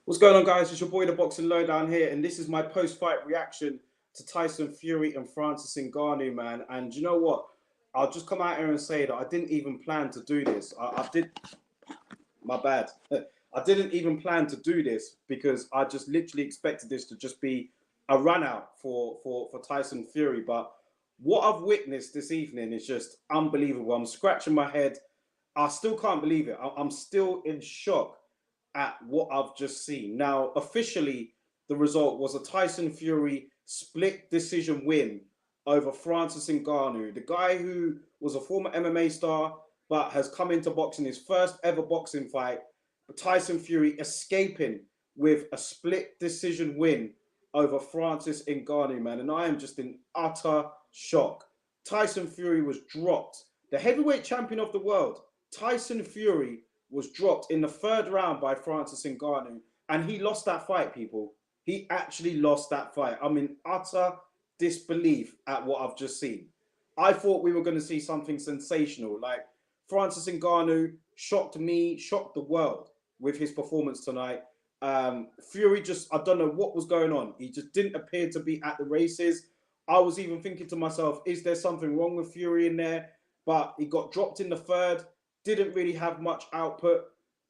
What's going on, guys? It's your boy, the Boxing Lowdown here, and this is my post-fight reaction to Tyson Fury and Francis Ngannou, man. And you know what? I'll just come out here and say that I didn't even plan to do this. I did, my bad. I didn't even plan to do this because I just literally expected this to just be a run out for Tyson Fury. But what I've witnessed this evening is just unbelievable. I'm scratching my head. I still can't believe it. I'm still in shock at what I've just seen. Now, officially, the result was a Tyson Fury split decision win over Francis Ngannou, the guy who was a former MMA star but has come into boxing, his first ever boxing fight. Tyson Fury escaping with a split decision win over Francis Ngannou, man. And I am just in utter shock. Tyson Fury was dropped. The heavyweight champion of the world, Tyson Fury, was dropped in the third round by Francis Ngannou, and he lost that fight, people. He actually lost that fight. I'm in utter disbelief at what I've just seen. I thought we were going to see something sensational. Like Francis Ngannou shocked me, shocked the world with his performance tonight. Fury just, I don't know what was going on. He just didn't appear to be at the races. I was even thinking to myself, is there something wrong with Fury in there? But he got dropped in the third, didn't really have much output.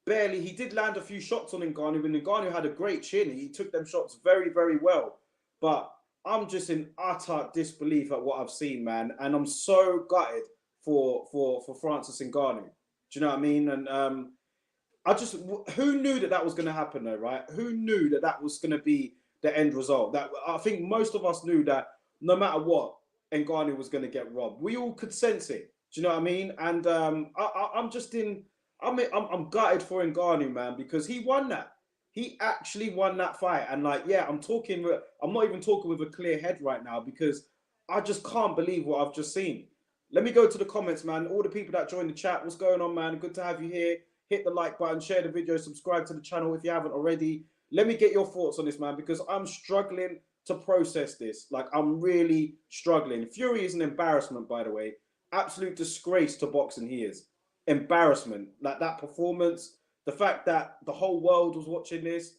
Barely, he did land a few shots on Ngannou, and Ngannou had a great chin. He took them shots very, very well. But I'm just in utter disbelief at what I've seen, man. And I'm so gutted for Francis Ngannou. Do you know what I mean? And I just, who knew that that was going to happen though, right? Who knew that that was going to be the end result? That I think most of us knew that no matter what, Ngannou was going to get robbed. We all could sense it. Do you know what I mean? And I'm just in. I'm gutted for Ngannou, man, because he won that. He actually won that fight, and like, yeah, I'm talking. I'm not even talking with a clear head right now because I just can't believe what I've just seen. Let me go to the comments, man. All the people that joined the chat, what's going on, man? Good to have you here. Hit the like button, share the video, subscribe to the channel if you haven't already. Let me get your thoughts on this, man, because I'm struggling to process this. Like, I'm really struggling. Fury is an embarrassment, by the way. Absolute disgrace to boxing, he is. Embarrassment. Like, that performance, the fact that the whole world was watching this,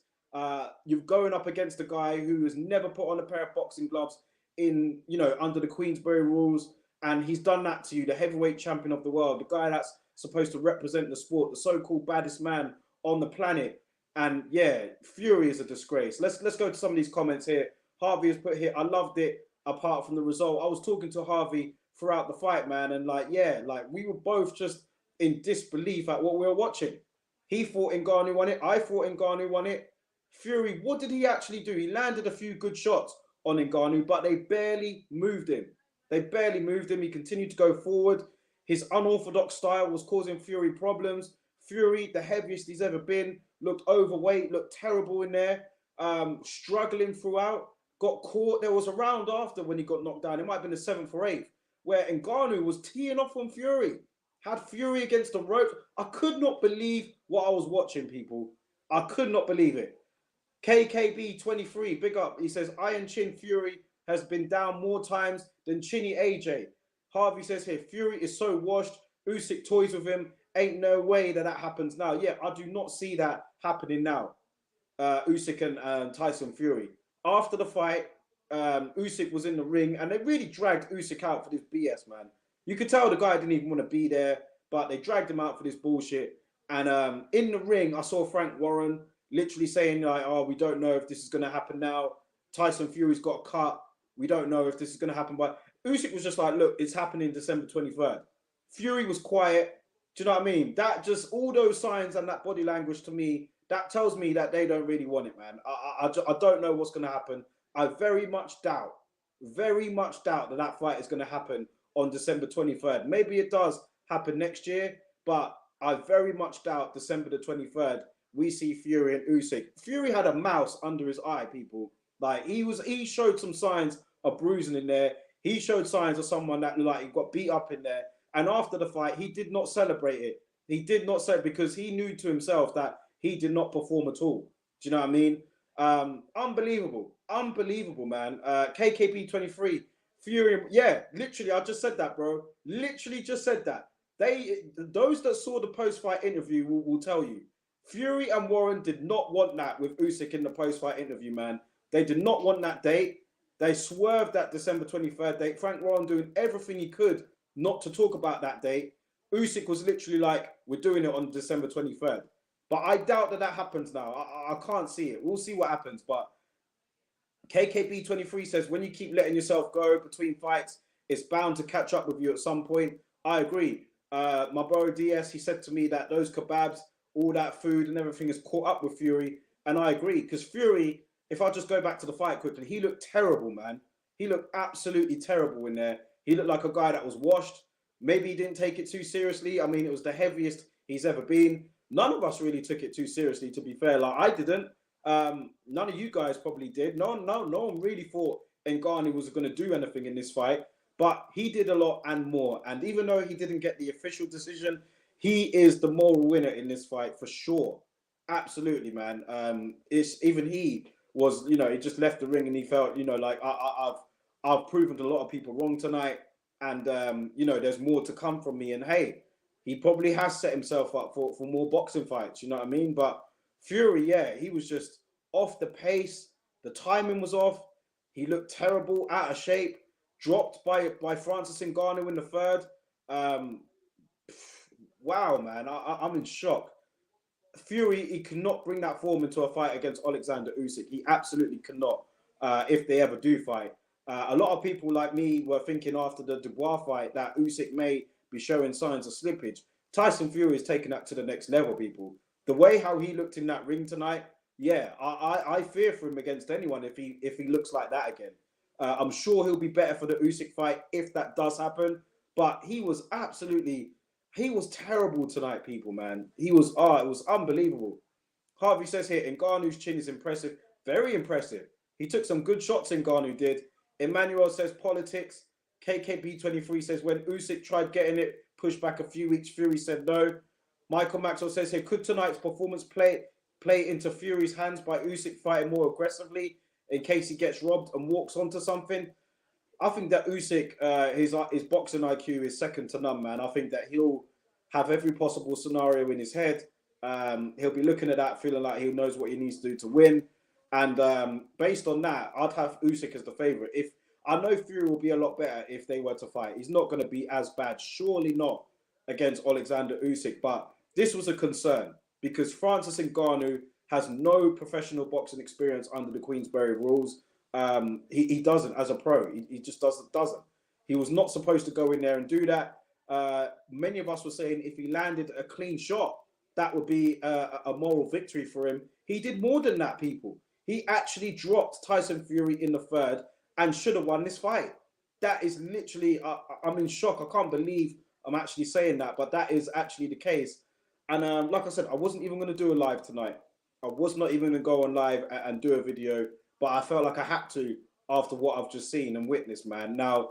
you're going up against a guy who has never put on a pair of boxing gloves in, you know, under the Queensberry rules, and he's done that to you, the heavyweight champion of the world, the guy that's supposed to represent the sport, the so-called baddest man on the planet. And yeah, Fury is a disgrace. Let's go to some of these comments here. Harvey has put here, I loved it apart from the result. I was talking to Harvey throughout the fight, man, and like, yeah, like we were both just in disbelief at what we were watching. He thought Ngannou won it. I thought Ngannou won it. Fury, what did he actually do? He landed a few good shots on Ngannou, but they barely moved him. They barely moved him. He continued to go forward. His unorthodox style was causing Fury problems. Fury, the heaviest he's ever been, looked overweight, looked terrible in there, struggling throughout. Got caught. There was a round after when he got knocked down. It might have been the seventh or eighth, where Ngannou was teeing off on Fury. Had Fury against the ropes. I could not believe what I was watching, people. I could not believe it. KKB23, big up. He says, Iron Chin Fury has been down more times than Chinny AJ. Harvey says here, Fury is so washed. Usyk toys with him. Ain't no way that that happens now. Yeah, I do not see that happening now. Usyk and Tyson Fury. After the fight, Usyk was in the ring, and they really dragged Usyk out for this BS, man. You could tell the guy didn't even want to be there, but they dragged him out for this bullshit. And in the ring, I saw Frank Warren literally saying, like, oh, we don't know if this is going to happen now. Tyson Fury's got a cut. We don't know if this is going to happen. But Usyk was just like, look, it's happening December 23rd. Fury was quiet. Do you know what I mean? That just, all those signs and that body language to me, that tells me that they don't really want it, man. I don't know what's going to happen. I very much doubt that that fight is going to happen on December 23rd. Maybe it does happen next year, but I very much doubt December the 23rd we see Fury and Usyk. Fury had a mouse under his eye, people. Like, he showed some signs of bruising in there. He showed signs of someone that, like, he got beat up in there. And after the fight, he did not celebrate it. He did not say it because he knew to himself that he did not perform at all. Do you know what I mean? Unbelievable, man. KKP23, Fury, yeah, literally, I just said that, bro. Literally just said that. Those that saw the post-fight interview will tell you. Fury and Warren did not want that with Usyk in the post-fight interview, man. They did not want that date. They swerved that December 23rd date. Frank Warren doing everything he could not to talk about that date. Usyk was literally like, we're doing it on December 23rd. But I doubt that happens now. I can't see it. We'll see what happens. But KKB23 says, when you keep letting yourself go between fights, it's bound to catch up with you at some point. I agree. My bro DS, he said to me that those kebabs, all that food and everything is caught up with Fury. And I agree. Because Fury, if I just go back to the fight quickly, he looked terrible, man. He looked absolutely terrible in there. He looked like a guy that was washed. Maybe he didn't take it too seriously. I mean, it was the heaviest he's ever been. None of us really took it too seriously, to be fair. Like, I didn't. None of you guys probably did. No one really thought Ngannou was going to do anything in this fight. But he did a lot and more. And even though he didn't get the official decision, he is the moral winner in this fight for sure. Absolutely, man. It's even he was, he just left the ring and he felt, like I've proven a lot of people wrong tonight, and there's more to come from me. And hey, he probably has set himself up for more boxing fights. You know what I mean? But Fury, yeah, he was just off the pace. The timing was off. He looked terrible, out of shape. Dropped by Francis Ngannou in the third. Wow, man, I'm in shock. Fury, he cannot bring that form into a fight against Alexander Usyk. He absolutely cannot, if they ever do fight. A lot of people like me were thinking after the Dubois fight that Usyk may be showing signs of slippage. Tyson Fury is taking that to the next level, people. The way how he looked in that ring tonight, yeah, I fear for him against anyone if he looks like that again. I'm sure he'll be better for the Usyk fight if that does happen. But he was terrible tonight, people, man. It was unbelievable. Harvey says here, Ngannou's chin is impressive. Very impressive. He took some good shots, Ngannou did. Emmanuel says politics. KKB23 says when Usyk tried getting it pushed back a few weeks, Fury said no. Michael Maxwell says here, could tonight's performance play into Fury's hands by Usyk fighting more aggressively in case he gets robbed and walks onto something? I think that Usyk, his boxing IQ is second to none, man. I think that he'll have every possible scenario in his head. He'll be looking at that, feeling like he knows what he needs to do to win. And based on that, I'd have Usyk as the favourite. If I know Fury will be a lot better if they were to fight. He's not going to be as bad, surely not, against Alexander Usyk. But this was a concern because Francis Ngannou has no professional boxing experience under the Queensberry rules. He doesn't as a pro. He just doesn't. He was not supposed to go in there and do that. Many of us were saying if he landed a clean shot, that would be a moral victory for him. He did more than that, people. He actually dropped Tyson Fury in the third and should have won this fight. That is literally, I'm in shock. I can't believe I'm actually saying that, but that is actually the case. And like I said, I wasn't even going to do a live tonight. I was not even going to go on live and do a video, but I felt like I had to after what I've just seen and witnessed, man. Now,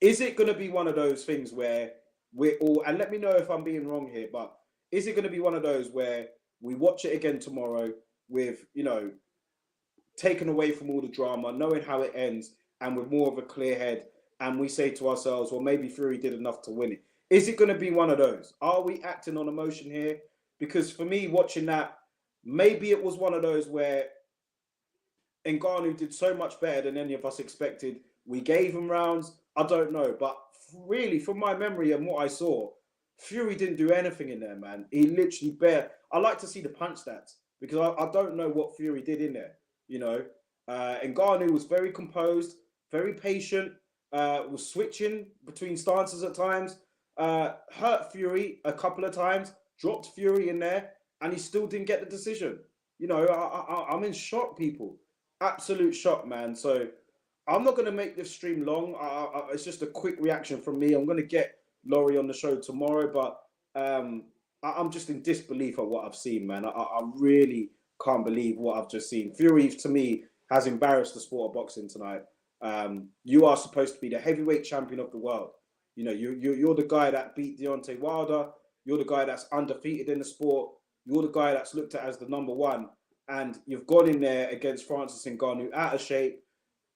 is it going to be one of those things where we're all, and let me know if I'm being wrong here, but is it going to be one of those where we watch it again tomorrow with, taken away from all the drama, knowing how it ends, and with more of a clear head, and we say to ourselves, well, maybe Fury did enough to win it? Is it going to be one of those? Are we acting on emotion here? Because for me, watching that, maybe it was one of those where Ngannou did so much better than any of us expected. We gave him rounds. I don't know. But really, from my memory and what I saw, Fury didn't do anything in there, man. He literally I like to see the punch stats because I don't know what Fury did in there. Ngannou was very composed, very patient, was switching between stances at times, hurt Fury a couple of times, dropped Fury in there, and he still didn't get the decision. I'm in shock, people. Absolute shock, man. So I'm not going to make this stream long. It's just a quick reaction from me. I'm going to get Laurie on the show tomorrow, but I'm just in disbelief at what I've seen, man. I really can't believe what I've just seen. Fury, to me, has embarrassed the sport of boxing tonight. You are supposed to be the heavyweight champion of the world. You're the guy that beat Deontay Wilder. You're the guy that's undefeated in the sport. You're the guy that's looked at as the number one. And you've gone in there against Francis Ngannou out of shape,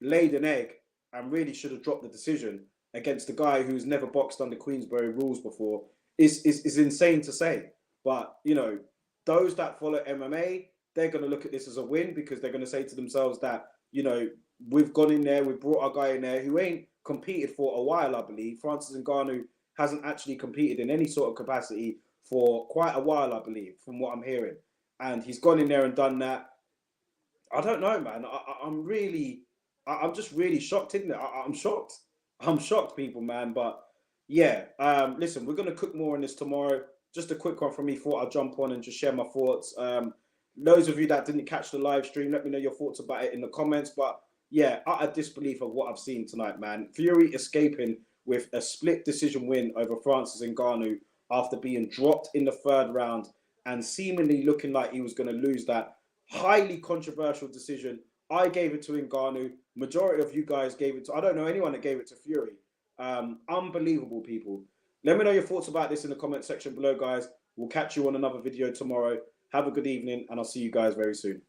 laid an egg, and really should have dropped the decision against the guy who's never boxed under Queensberry rules before. Is insane to say. But, those that follow MMA, they're going to look at this as a win because they're going to say to themselves that, you know, we've gone in there, we've brought our guy in there who ain't competed for a while, I believe. Francis Ngannou hasn't actually competed in any sort of capacity for quite a while, I believe, from what I'm hearing. And he's gone in there and done that. I don't know, man. I'm just really shocked, isn't it? I'm shocked. I'm shocked, people, man. But yeah, listen, we're gonna cook more on this tomorrow. Just a quick one from me. Thought I'd jump on and just share my thoughts. Those of you that didn't catch the live stream, let me know your thoughts about it in the comments. But yeah, utter disbelief of what I've seen tonight, man. Fury escaping with a split decision win over Francis Ngannou after being dropped in the third round and seemingly looking like he was going to lose that highly controversial decision. I gave it to Ngannou. Majority of you guys gave it to, I don't know anyone that gave it to Fury. Unbelievable, people. Let me know your thoughts about this in the comment section below, guys. We'll catch you on another video tomorrow. Have a good evening, and I'll see you guys very soon.